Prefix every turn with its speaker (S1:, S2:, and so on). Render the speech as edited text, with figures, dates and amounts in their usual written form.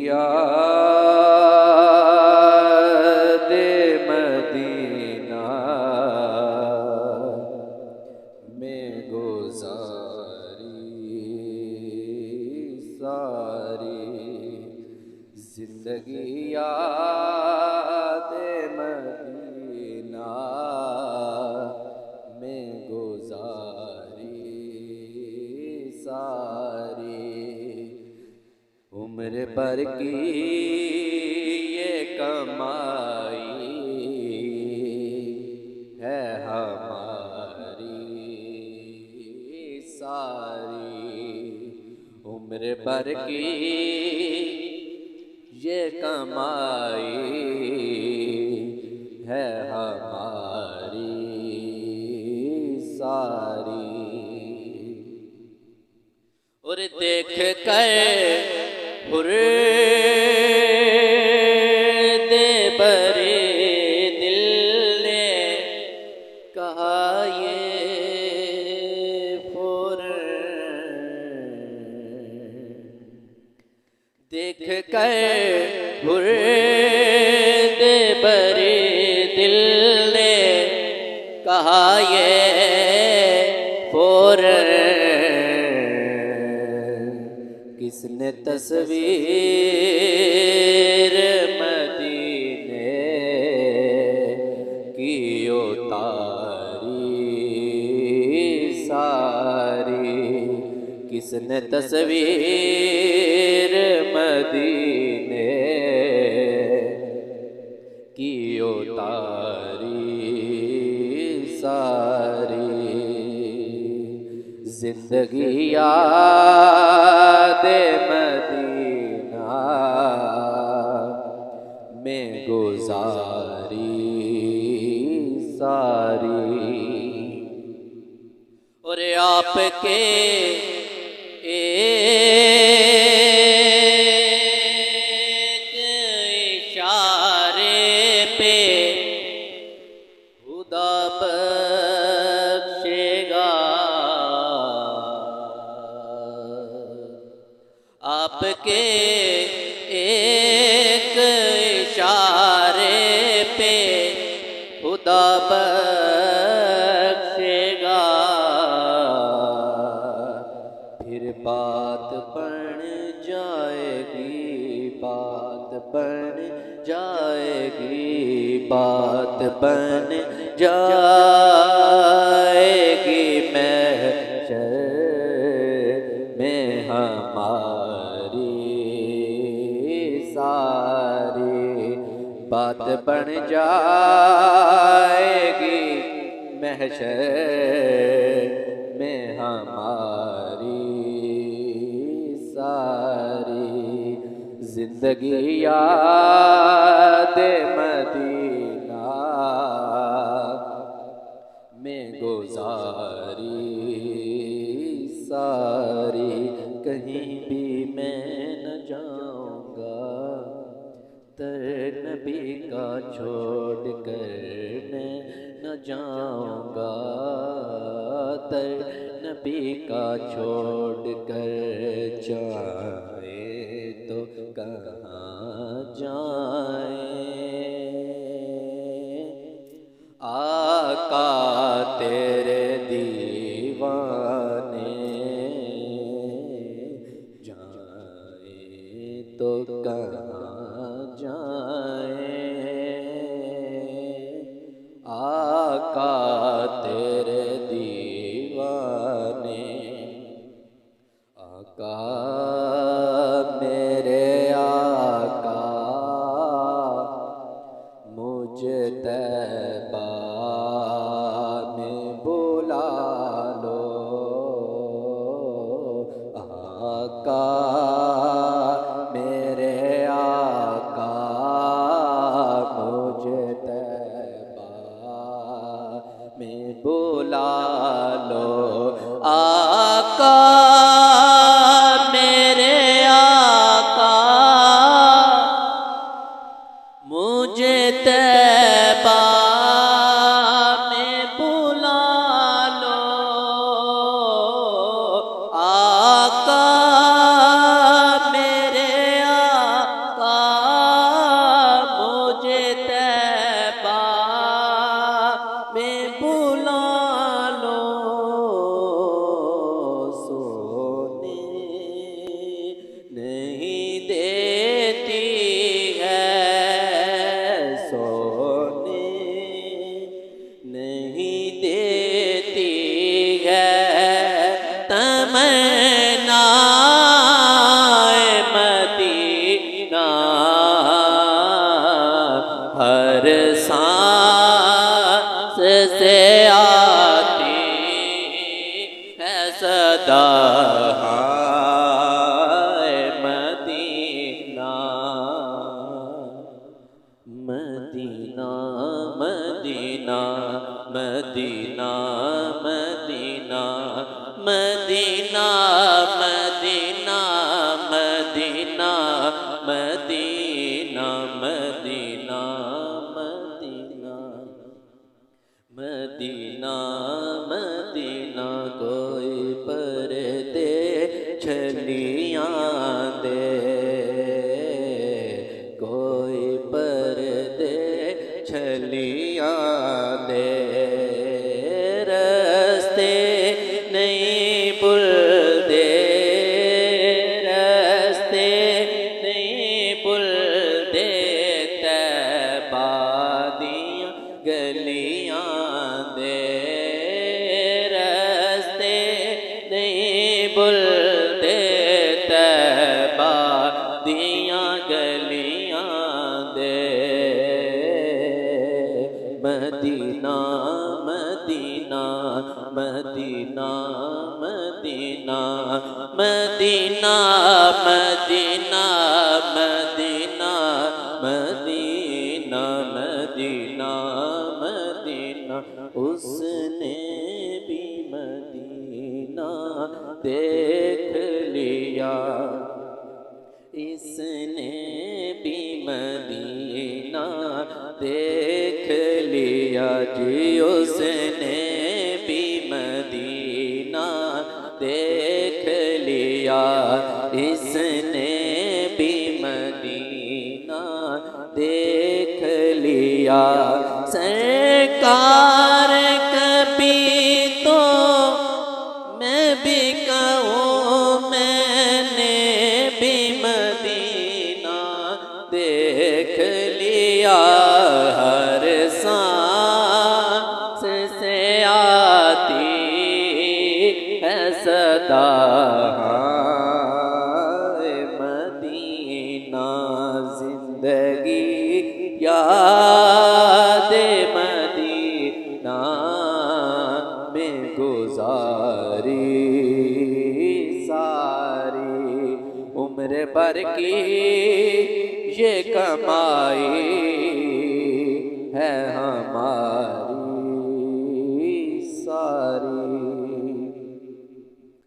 S1: याद मदीना में गुजारी सारी जिंदगी याद मदीना में गुजारी सारी उम्र भर की ये कमाई है हमारी सारी उम्र भर की ये कमाई है हमारी सारी और देख कर दे बरे दिल ने कहा ये देख कर दे बरे दिल ने कहा ये किसने तस्वीर मदीने की उतारी सारी किसने तस्वीर मदीने की उतारी सारी जिंदगी याद मदीना में गुजारी सारी और आपके एक इशारे पे खुदा बख्शेगा आपके एक इशारे पे खुदा बख्शेगा फिर बात बन जाएगी बात बन जाएगी बात बन जाएगी महशर में हमारी सारी बात बन जाएगी महशर में हमारी सारी जिंदगी याद मदीना में गुजारी सारी कहीं भी मैं न जाऊंगा तर नबी का छोड़ कर मैं न जाऊंगा तर नबी का छोड़ कर जाए तो कहाँ जाए आका तेरे दीवाने जाए तो कहाँ जाए आका तेरे दीवाने आका मेरे आका मुझे तैबा में बुला लो आका मेरे आका नहीं देती है सोने नहीं देती है तमन्ना मदीना हर सांस से आती है सदा Medina Medina Medina Medina Medina Medina Medina Medina Medina Medina Medina Medina Medina कोई पर्दे छलियां दे कोई पर्दे छलियां दे रस्ते नहीं भूलते रस्ते नहीं भूलते तैबा दियां गलियां दे रस्ते नहीं भूलते तैबा दियां गलियां दे Madina Medina Medina Medina Medina Medina Medina Medina Medina Madina उसने भी मदीना देख लिया इसने भी मदीना देख लिया जी उसने भी मदीना देख लिया इसने भी मदीना देख लिया सरकार कभी तो मैं भी कहूँ मैंने भी मदीना देख लिया हर सांस से आती है सदा मदीना जिंदगी याद मदीना में गुजारी सारी उम्र भर की ये कमाई